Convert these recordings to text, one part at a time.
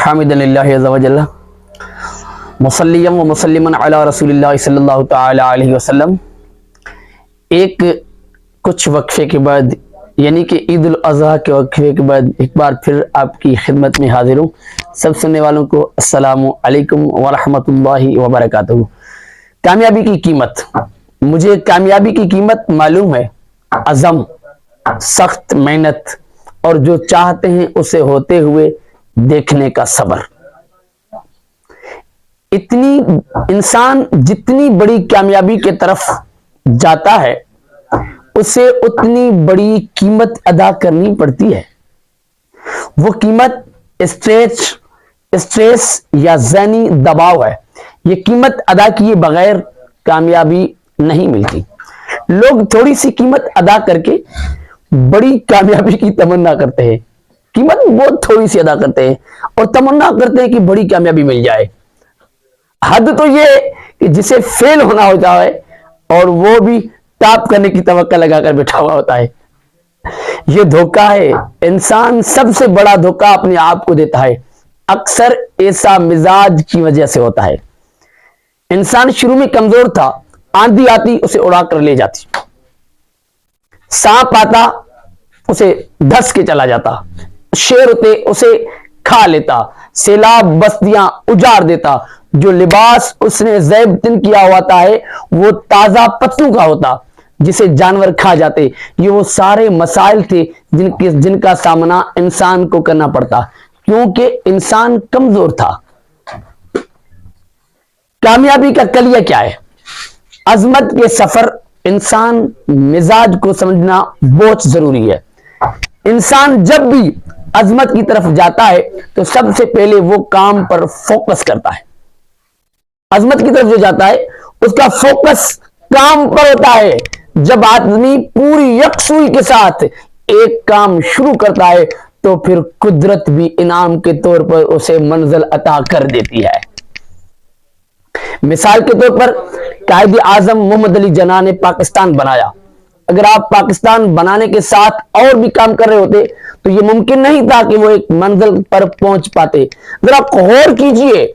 حامد للہ عز و جل مصلیًا و مسلمًا علی رسول اللہ صلی اللہ تعالی علیہ وسلم۔ ایک کچھ وقفے کے بعد یعنی کہ عید الاضحیٰ کے وقفے کے بعد ایک بار پھر آپ کی خدمت میں حاضر ہوں۔ سب سننے والوں کو السلام علیکم ورحمۃ اللہ وبرکاتہ۔ کامیابی کی قیمت، مجھے کامیابی کی قیمت معلوم ہے، عزم، سخت محنت اور جو چاہتے ہیں اسے ہوتے ہوئے دیکھنے کا صبر۔ انسان جتنی بڑی کامیابی کے طرف جاتا ہے اسے اتنی بڑی قیمت ادا کرنی پڑتی ہے۔ وہ قیمت اسٹریس یا ذہنی دباؤ ہے۔ یہ قیمت ادا کیے بغیر کامیابی نہیں ملتی۔ لوگ تھوڑی سی قیمت ادا کر کے بڑی کامیابی کی تمنا کرتے ہیں، قیمت بہت تھوڑی سی ادا کرتے ہیں اور تمنا کرتے ہیں کہ بڑی کامیابی مل جائے۔ حد تو یہ کہ جسے فیل ہونا ہوتا ہے اور وہ بھی ٹاپ کرنے کی توقع لگا کر بیٹھا ہوا ہوتا ہے۔ یہ دھوکہ ہے۔ انسان سب سے بڑا دھوکہ اپنے آپ کو دیتا ہے، اکثر ایسا مزاج کی وجہ سے ہوتا ہے۔ انسان شروع میں کمزور تھا، آندھی آتی اسے اڑا کر لے جاتی، سانپ آتا اسے دھس کے چلا جاتا، شیر ہوتے اسے کھا لیتا، سیلاب بستیاں اجاڑ دیتا، جو لباس اس نے زیب تن کیا ہوتا ہے وہ تازہ پتوں کا ہوتا جسے جانور کھا جاتے۔ یہ وہ سارے مسائل تھے جن کا سامنا انسان کو کرنا پڑتا کیونکہ انسان کمزور تھا۔ کامیابی کا کلیہ کیا ہے؟ عظمت کے سفر انسان مزاج کو سمجھنا بہت ضروری ہے۔ انسان جب بھی عظمت کی طرف جاتا ہے تو سب سے پہلے وہ کام پر فوکس کرتا ہے۔ عظمت کی طرف جو جاتا ہے اس کا فوکس کام پر ہوتا ہے۔ جب آدمی پوری یکسوئی کے ساتھ ایک کام شروع کرتا ہے تو پھر قدرت بھی انعام کے طور پر اسے منزل عطا کر دیتی ہے۔ مثال کے طور پر قائد اعظم محمد علی جناح نے پاکستان بنایا۔ اگر آپ پاکستان بنانے کے ساتھ اور بھی کام کر رہے ہوتے تو یہ ممکن نہیں تھا کہ وہ ایک منزل پر پہنچ پاتے۔ ذرا غور کیجئے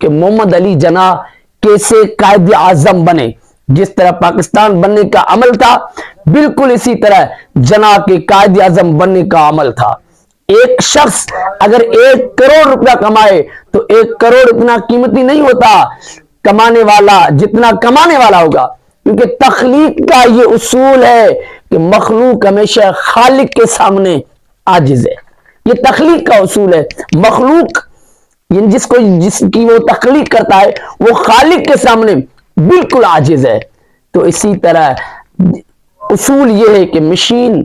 کہ محمد علی جناح کیسے قائد اعظم بنے۔ جس طرح پاکستان بننے کا عمل تھا بالکل اسی طرح جناح کے قائد اعظم بننے کا عمل تھا۔ ایک شخص اگر 1 کروڑ روپیہ کمائے تو 1 کروڑ اتنا قیمتی نہیں ہوتا کمانے والا جتنا کمانے والا ہوگا، کیونکہ تخلیق کا یہ اصول ہے کہ مخلوق ہمیشہ خالق کے سامنے عاجز ہے۔ یہ تخلیق کا اصول ہے۔ مخلوق جس کی وہ تخلیق کرتا ہے وہ خالق کے سامنے بالکل عاجز ہے۔ تو اسی طرح اصول یہ ہے کہ مشین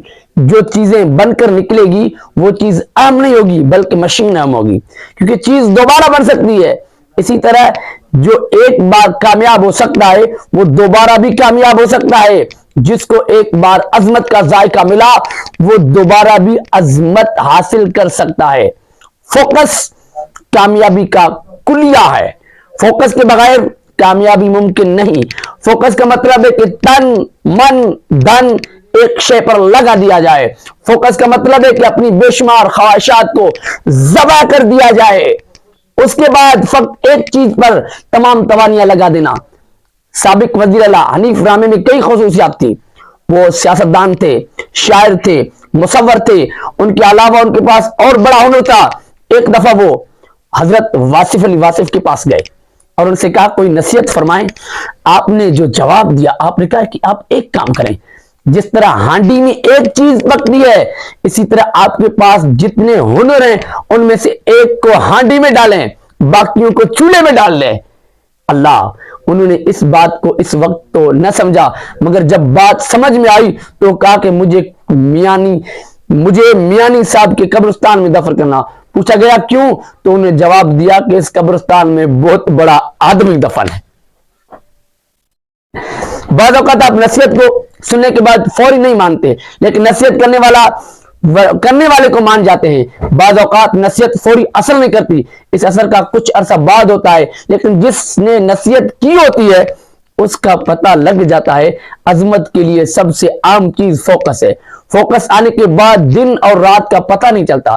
جو چیزیں بن کر نکلے گی وہ چیز عام نہیں ہوگی بلکہ مشین عام ہوگی، کیونکہ چیز دوبارہ بن سکتی ہے۔ اسی طرح جو ایک بار کامیاب ہو سکتا ہے وہ دوبارہ بھی کامیاب ہو سکتا ہے۔ جس کو ایک بار عظمت کا ذائقہ ملا وہ دوبارہ بھی عظمت حاصل کر سکتا ہے۔ فوکس کامیابی کا کلیہ ہے۔ فوکس کے بغیر کامیابی ممکن نہیں۔ فوکس کا مطلب ہے کہ تن، من، دھن ایک شے پر لگا دیا جائے۔ فوکس کا مطلب ہے کہ اپنی بے شمار خواہشات کو ذبح کر دیا جائے، اس کے بعد فقط ایک چیز پر تمام توانیاں لگا دینا۔ سابق وزیر اعلیٰ حنیف رحمانی میں کئی خصوصیات تھی۔ وہ سیاستدان تھے، شاعر تھے، مصور تھے، ان کے علاوہ ان کے پاس اور بڑا ہنر تھا۔ ایک دفعہ وہ حضرت واصف علی واصف کے پاس گئے اور ان سے کہا کوئی نصیحت فرمائیں۔ آپ نے جو جواب دیا، آپ نے کہا کہ آپ ایک کام کریں، جس طرح ہانڈی میں ایک چیز پکتی ہے اسی طرح آپ کے پاس جتنے ہنر ہیں ان میں سے ایک کو ہانڈی میں ڈالیں، باقیوں کو چولہے میں ڈال لیں۔ اللہ، انہوں نے اس بات کو اس وقت تو نہ سمجھا، مگر جب بات سمجھ میں آئی تو کہا کہ مجھے میانی صاحب کے قبرستان میں دفن کرنا۔ پوچھا گیا کیوں؟ تو انہوں نے جواب دیا کہ اس قبرستان میں بہت بڑا آدمی دفن ہے۔ بعض اوقات آپ نصیحت کو سننے کے بعد فوری نہیں مانتے، لیکن نصیحت کرنے والے کو مان جاتے ہیں۔ بعض اوقات نصیحت فوری اثر نہیں کرتی، اس اثر کا کچھ عرصہ بعد ہوتا ہے، لیکن جس نے نصیحت کی ہوتی ہے اس کا پتہ لگ جاتا ہے۔ عظمت کے لیے سب سے عام چیز فوکس ہے۔ فوکس آنے کے بعد دن اور رات کا پتہ نہیں چلتا۔